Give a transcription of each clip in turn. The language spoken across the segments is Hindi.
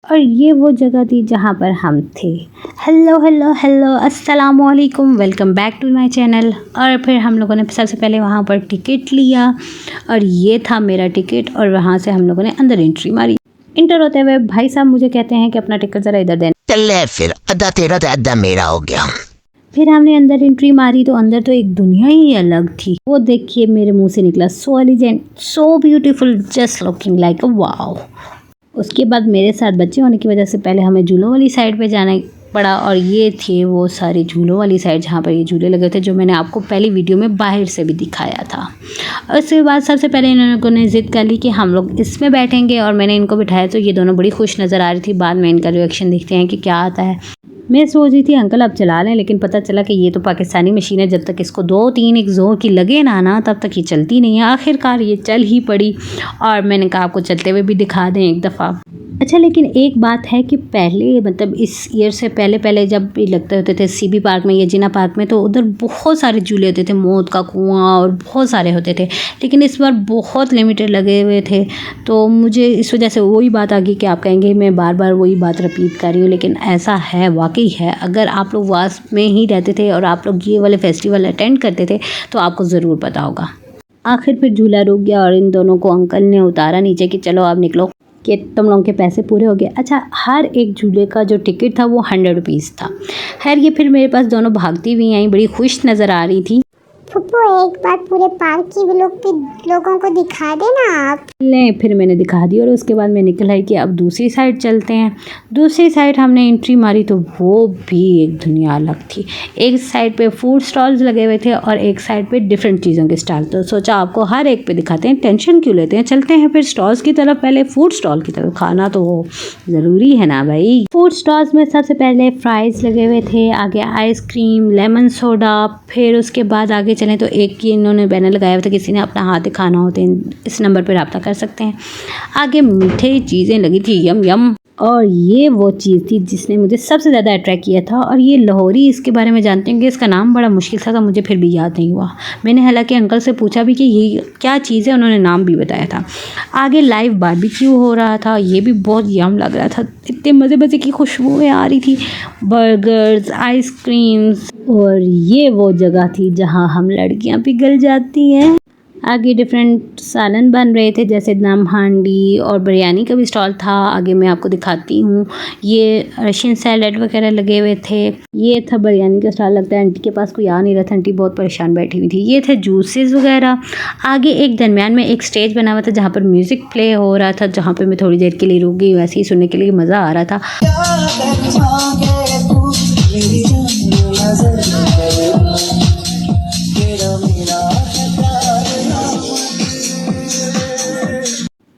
और ये वो जगह थी जहाँ पर हम थे। हेलो हेलो हेलो अस्सलाम वालेकुम, welcome back to my channel. और फिर हम लोगों ने सबसे पहले वहाँ पर टिकट लिया और ये था मेरा टिकट और वहाँ से हम लोगों ने अंदर एंट्री मारी। इंटर होते हुए भाई साहब मुझे कहते हैं कि अपना टिकट ज़रा इधर देना। चल फिर अद्धा तेरा तो अद्धा मेरा हो गया। फिर हमने अंदर एंट्री मारी तो अंदर तो एक दुनिया ही अलग थी। वो देखिए मेरे मुंह से निकला so elegant, so beautiful, just looking like a wow. उसके बाद मेरे साथ बच्चे होने की वजह से पहले हमें झूलों वाली साइड पे जाना पड़ा और ये थे वो सारे झूलों वाली साइड जहाँ पर ये झूले लगे थे जो मैंने आपको पहली वीडियो में बाहर से भी दिखाया था। उसके बाद सबसे पहले इन लोगों ने ज़िद कर ली कि हम लोग इसमें बैठेंगे और मैंने इनको बिठाया तो ये दोनों बड़ी खुश नज़र आ रही थी। बाद में इनका रिएक्शन देखते हैं कि क्या आता है। मैं सोच रही थी अंकल अब चला लें, लेकिन पता चला कि ये तो पाकिस्तानी मशीन है, जब तक इसको 2-3 एक ज़ोर की लगे ना तब तक ये चलती नहीं है। आखिरकार ये चल ही पड़ी और मैंने कहा आपको चलते हुए भी दिखा दें एक दफ़ा। अच्छा, लेकिन एक बात है कि पहले मतलब इस ईयर से पहले जब भी लगते होते थे सीबी पार्क में या जिना पार्क में तो उधर बहुत सारे झूले होते थे, मौत का कुआं और बहुत सारे होते थे, लेकिन इस बार बहुत लिमिटेड लगे हुए थे। तो मुझे इस वजह से वही बात आ गई कि आप कहेंगे मैं बार बार वही बात रिपीट कर रही हूँ, लेकिन ऐसा है, वाकई है। अगर आप लोग वास्प में ही रहते थे और आप लोग ये वाले फेस्टिवल अटेंड करते थे तो आपको ज़रूर पता होगा। आखिर फिर झूला रुक गया और इन दोनों को अंकल ने उतारा नीचे कि चलो आप निकलो कि तुम लोगों के पैसे पूरे हो गए। अच्छा, हर एक झूले का जो टिकट था वो 100 रुपीज़ था। खैर ये फिर मेरे पास दोनों भागती हुई आई, बड़ी खुश नज़र आ रही थी। फुप्पो एक बार पूरे पार्क की लोगों को दिखा देना आप। ले फिर मैंने दिखा दी और उसके बाद मैं निकल आई कि अब दूसरी साइड चलते हैं। दूसरी साइड हमने एंट्री मारी तो वो भी एक दुनिया अलग थी। एक साइड पे फूड स्टॉल्स लगे हुए थे और एक साइड पे डिफरेंट चीज़ों के स्टॉल। तो सोचा आपको हर एक पे दिखाते हैं, टेंशन क्यों लेते हैं, चलते हैं फिर स्टॉल्स की तरफ। पहले फूड स्टॉल की तरफ, खाना तो ज़रूरी है ना भाई। फूड स्टॉल्स में सबसे पहले फ्राइज़ लगे हुए थे, आगे आइसक्रीम, लेमन सोडा, फिर उसके बाद आगे चलें तो एक ही इन्होंने बैनर लगाया हुआ था, किसी ने अपना हाथ दिखाना हो तो इस नंबर पर रब्ता कर सकते हैं। आगे मीठे चीज़ें लगी थी, यम यम। और ये वो चीज़ थी जिसने मुझे सबसे ज़्यादा अट्रैक्ट किया था। और ये लाहौरी इसके बारे में जानते हैं कि इसका नाम बड़ा मुश्किल था, मुझे फिर भी याद नहीं हुआ। मैंने हालांकि अंकल से पूछा भी कि ये क्या चीज़ है, उन्होंने नाम भी बताया था। आगे लाइव बारबेक्यू हो रहा था, ये भी बहुत यम लग रहा था, इतने मज़े मज़े की खुशबुएं आ रही थी, बर्गर्स, आइसक्रीम्स। और ये वो जगह थी जहाँ हम लड़कियाँ पिघल जाती हैं। आगे डिफरेंट सालन बन रहे थे जैसे दम हांडी और बिरयानी का भी स्टॉल था। आगे मैं आपको दिखाती हूँ, ये रशियन सैलेड वगैरह लगे हुए थे। ये था बिरयानी का स्टॉल, लगता है आंटी के पास कोई आ नहीं रहा था, आंटी बहुत परेशान बैठी हुई थी। ये थे जूसेस वगैरह। आगे एक दरमियान में एक स्टेज बना हुआ था जहाँ पर म्यूज़िक प्ले हो रहा था, जहाँ पर मैं थोड़ी देर के लिए रुक गई, वैसे ही सुनने के लिए मज़ा आ रहा था।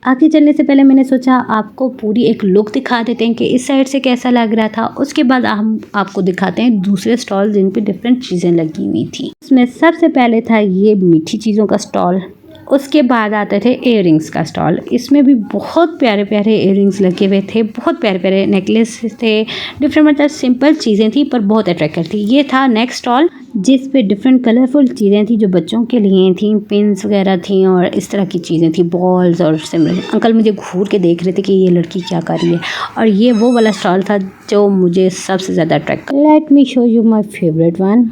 आगे चलने से पहले मैंने सोचा आपको पूरी एक लुक दिखा देते हैं कि इस साइड से कैसा लग रहा था। उसके बाद हम आपको दिखाते हैं दूसरे स्टॉल जिन पे डिफरेंट चीज़ें लगी हुई थी। इसमें सबसे पहले था ये मीठी चीज़ों का स्टॉल, उसके बाद आते थे इयररिंग्स का स्टॉल। इसमें भी बहुत प्यारे प्यारे इयररिंग्स लगे हुए थे, बहुत प्यारे प्यारे नेकलेस थे, डिफरेंट मतलब सिंपल चीज़ें थी पर बहुत अट्रैक्ट करती थी। ये था नेक्स्ट स्टॉल जिस पे डिफरेंट कलरफुल चीज़ें थी जो बच्चों के लिए थी, पिन्स वगैरह थी और इस तरह की चीज़ें थी, बॉल्स और सिमरन। अंकल मुझे घूर के देख रहे थे कि ये लड़की क्या कर रही है। और ये वो वाला स्टॉल था जो मुझे सबसे ज़्यादा attract. Let me show you my favourite one.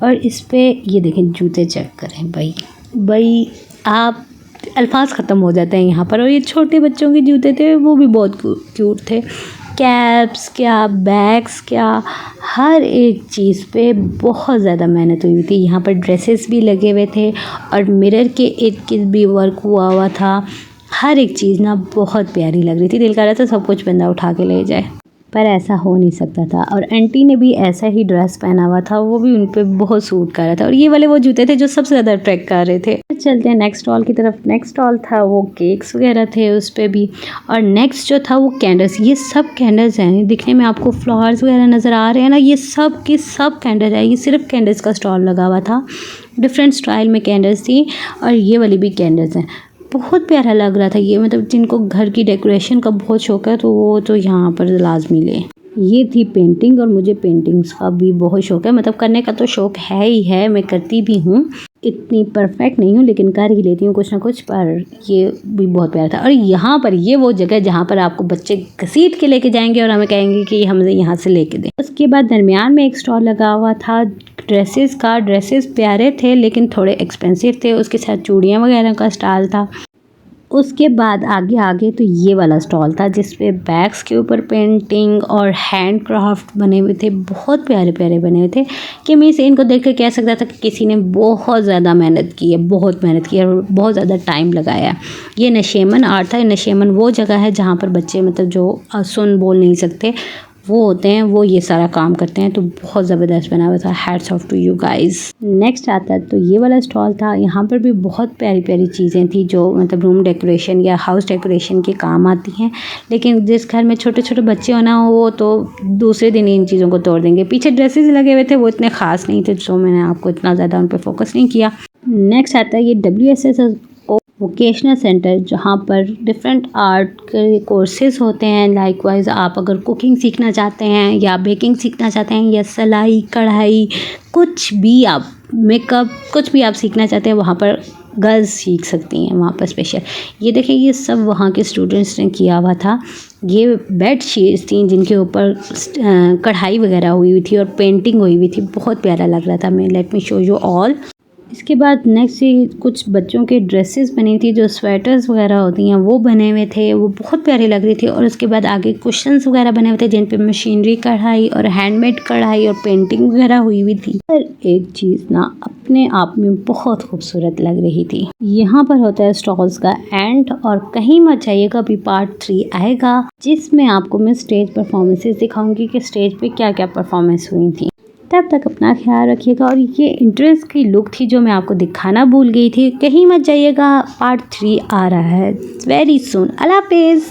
और इस पर ये देखें, जूते चेक करें भाई आप अल्फाज ख़त्म हो जाते हैं यहाँ पर। और ये छोटे बच्चों के जूते थे, वो भी बहुत क्यूट थे। कैप्स क्या, बैग्स क्या, हर एक चीज़ पे बहुत ज़्यादा मेहनत हुई थी। यहाँ पर ड्रेसेस भी लगे हुए थे और मिरर के इर्द गिर्द भी वर्क हुआ था। हर एक चीज़ ना बहुत प्यारी लग रही थी, दिल कर रहा था सब कुछ बंदा उठा के ले जाए, पर ऐसा हो नहीं सकता था। और आंटी ने भी ऐसा ही ड्रेस पहना हुआ था, वो भी उन पे बहुत सूट कर रहा था। और ये वाले वो जूते थे जो सबसे ज़्यादा अट्रैक्ट कर रहे थे। चलते हैं नेक्स्ट स्टॉल की तरफ। नेक्स्ट स्टॉल था वो केक्स वगैरह थे उस पर भी। और नेक्स्ट जो था वो कैंडल्स। ये सब कैंडल्स हैं, दिखने में आपको फ्लावर्स वगैरह नज़र आ रहे हैं ना, ये सब के सब कैंडल है। ये सिर्फ कैंडल्स का स्टॉल लगा हुआ था, डिफरेंट स्टाइल में कैंडल्स थी और ये वाली भी कैंडल्स हैं। बहुत प्यारा लग रहा था ये, मतलब जिनको घर की डेकोरेशन का बहुत शौक है तो वो तो यहाँ पर लाजमी ले। ये थी पेंटिंग और मुझे पेंटिंग्स का भी बहुत शौक है, मतलब करने का तो शौक है ही है, मैं करती भी हूँ। इतनी परफेक्ट नहीं हूँ लेकिन कर ही लेती हूँ कुछ ना कुछ, पर ये भी बहुत प्यारा था। और यहाँ पर ये वो जगह जहाँ पर आपको बच्चे घसीट के लेके जाएंगे और हमें कहेंगे कि हमें यहाँ से लेके दें। उसके बाद दरमियान में एक स्टॉल लगा हुआ था ड्रेसेस का। ड्रेसेस प्यारे थे लेकिन थोड़े एक्सपेंसिव थे। उसके साथ चूड़ियाँ वगैरह का स्टॉल था। उसके बाद आगे तो ये वाला स्टॉल था जिसपे बैग्स के ऊपर पेंटिंग और हैंड क्राफ्ट बने हुए थे, बहुत प्यारे प्यारे बने हुए थे कि मैं इसे इनको देख कर कह सकता था कि किसी ने बहुत ज़्यादा मेहनत की है, बहुत मेहनत की है और बहुत ज़्यादा टाइम लगाया। ये नशेमन आर्ट था। नशेमन वो जगह है जहाँ पर बच्चे मतलब जो सुन बोल नहीं सकते वो होते हैं, वो ये सारा काम करते हैं। तो बहुत ज़बरदस्त बना हुआ था। Hats off to you guys. Next आता है तो ये वाला स्टॉल था। यहाँ पर भी बहुत प्यारी प्यारी चीज़ें थी जो मतलब रूम डेकोरेशन या हाउस डेकोरेशन के काम आती हैं, लेकिन जिस घर में छोटे छोटे बच्चे होना हो वो तो दूसरे दिन इन चीज़ों को तोड़ देंगे। पीछे ड्रेसेस लगे हुए थे, वो इतने ख़ास नहीं थे, तो मैंने आपको इतना ज़्यादा उन पर फोकस नहीं किया। नेक्स्ट आता है ये WSS वोकेशनल सेंटर, जहाँ पर डिफरेंट आर्ट के कोर्सेज होते हैं। लाइकवाइज आप अगर कुकिंग सीखना चाहते हैं या बेकिंग सीखना चाहते हैं या सिलाई कढ़ाई कुछ भी, आप मेकअप कुछ भी आप सीखना चाहते हैं, वहाँ पर गर्ल्स सीख सकती हैं वहाँ पर स्पेशल। ये देखिए ये सब वहाँ के स्टूडेंट्स ने किया हुआ था। ये बेड शीट्स थी जिनके ऊपर कढ़ाई वगैरह हुई हुई थी और पेंटिंग हुई हुई थी, बहुत प्यारा लग रहा था। मैं let me show you all. इसके बाद नेक्स्ट ये कुछ बच्चों के ड्रेसेस बनी थी, जो स्वेटर्स वगैरह होती हैं वो बने हुए थे, वो बहुत प्यारी लग रही थी। और उसके बाद आगे कुशन्स वगैरह बने हुए थे जिन पे मशीनरी कढ़ाई और हैंडमेड कढ़ाई और पेंटिंग वगैरह हुई हुई थी। पर एक चीज़ ना अपने आप में बहुत खूबसूरत लग रही थी। यहाँ पर होता है स्टॉल्स का एंड, और कहीं मत जाइएगा, अभी पार्ट 3 आएगा जिसमें आपको मैं स्टेज परफॉर्मेंसेस दिखाऊंगी कि स्टेज पे क्या क्या परफॉर्मेंस हुई थी। तब तक अपना ख्याल रखिएगा। और ये इंट्रेंस की लुक थी जो मैं आपको दिखाना भूल गई थी। कहीं मत जाइएगा, पार्ट 3 आ रहा है वेरी सून। अल्लाह हाफिज़।